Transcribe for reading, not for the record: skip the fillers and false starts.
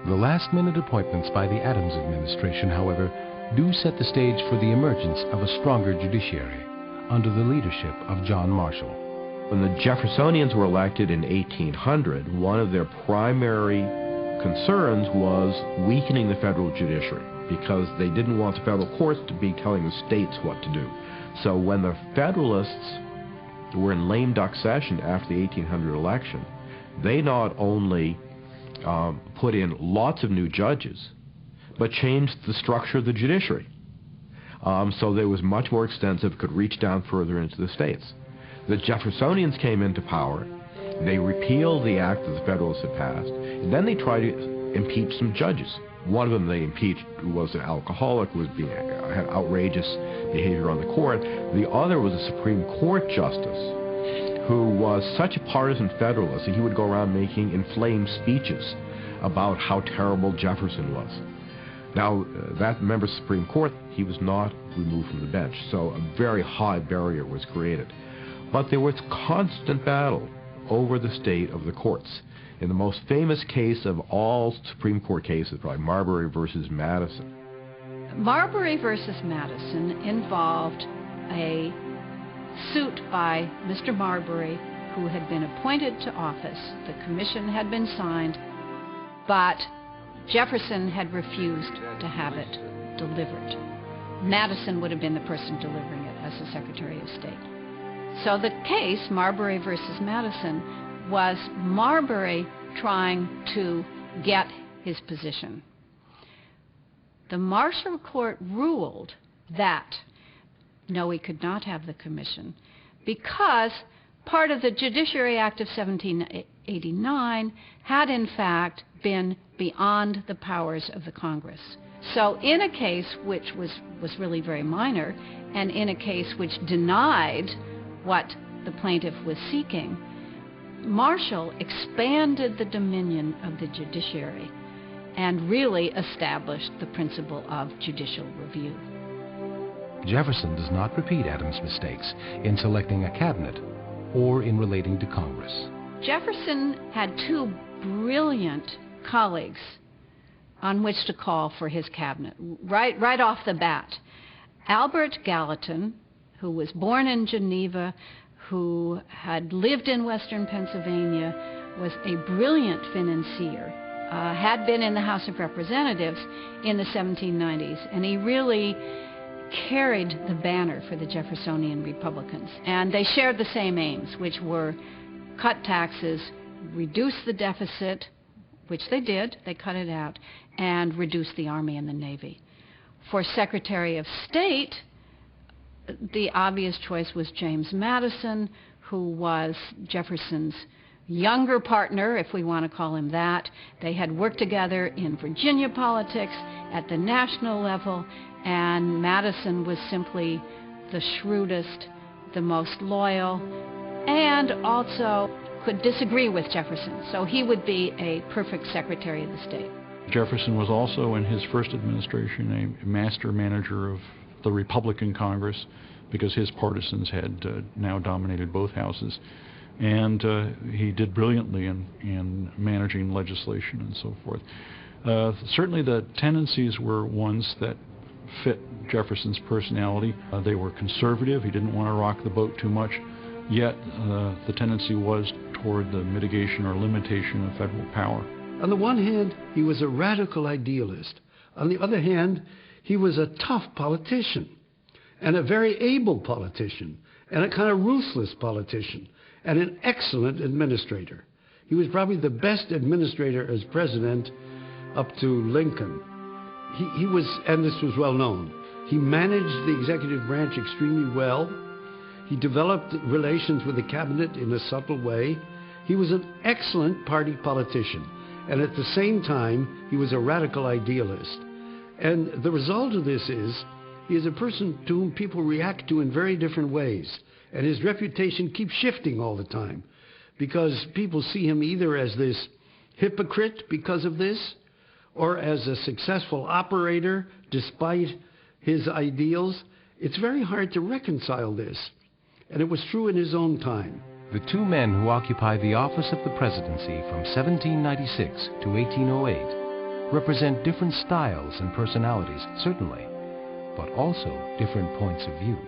The last-minute appointments by the Adams administration, however, do set the stage for the emergence of a stronger judiciary under the leadership of John Marshall. When the Jeffersonians were elected in 1800, one of their primary concerns was weakening the federal judiciary because they didn't want the federal courts to be telling the states what to do. So when the Federalists were in lame duck session after the 1800 election, they not only put in lots of new judges, but changed the structure of the judiciary. So that it was much more extensive, could reach down further into the states. The Jeffersonians came into power. They repealed the act that the Federalists had passed, and then they tried to impeach some judges. One of them they impeached was an alcoholic, had outrageous behavior on the court. The other was a Supreme Court justice who was such a partisan Federalist that he would go around making inflamed speeches about how terrible Jefferson was. Now, that member of the Supreme Court, he was not removed from the bench, so a very high barrier was created. But there was constant battle over the state of the courts. In the most famous case of all Supreme Court cases, probably Marbury versus Madison. Marbury versus Madison involved a suit by Mr. Marbury, who had been appointed to office. The commission had been signed, but Jefferson had refused to have it delivered. Madison would have been the person delivering it as the Secretary of State. So the case, Marbury versus Madison, was Marbury trying to get his position. The Marshall Court ruled that no, he could not have the commission because part of the Judiciary Act of 1789 had in fact been beyond the powers of the Congress. So in a case which was really very minor, and in a case which denied what the plaintiff was seeking, Marshall expanded the dominion of the judiciary and really established the principle of judicial review. Jefferson does not repeat Adams' mistakes in selecting a cabinet or in relating to Congress. Jefferson had two brilliant colleagues on which to call for his cabinet, right off the bat. Albert Gallatin, who was born in Geneva, who had lived in western Pennsylvania, was a brilliant financier, had been in the House of Representatives in the 1790s, and he really carried the banner for the Jeffersonian Republicans. And they shared the same aims, which were cut taxes, reduce the deficit, which they did, they cut it out, and reduce the Army and the Navy. For Secretary of State, the obvious choice was James Madison, who was Jefferson's younger partner, if we want to call him that. They had worked together in Virginia politics at the national level, and Madison was simply the shrewdest, the most loyal, and also could disagree with Jefferson. So he would be a perfect Secretary of the State. Jefferson was also, in his first administration, a master manager of the Republican Congress, because his partisans had now dominated both houses. And he did brilliantly in managing legislation and so forth. Certainly the tendencies were ones that fit Jefferson's personality. They were conservative. He didn't want to rock the boat too much, yet the tendency was toward the mitigation or limitation of federal power. On the one hand, he was a radical idealist. On the other hand, he was a tough politician, and a very able politician, and a kind of ruthless politician, and an excellent administrator. He was probably the best administrator as president up to Lincoln. He was, and this was well known, he managed the executive branch extremely well. He developed relations with the cabinet in a subtle way. He was an excellent party politician, and at the same time, he was a radical idealist. And the result of this is, he is a person to whom people react to in very different ways. And his reputation keeps shifting all the time, because people see him either as this hypocrite because of this, or as a successful operator despite his ideals. It's very hard to reconcile this. And it was true in his own time. The two men who occupied the office of the presidency from 1796 to 1808 represent different styles and personalities, certainly, but also different points of view.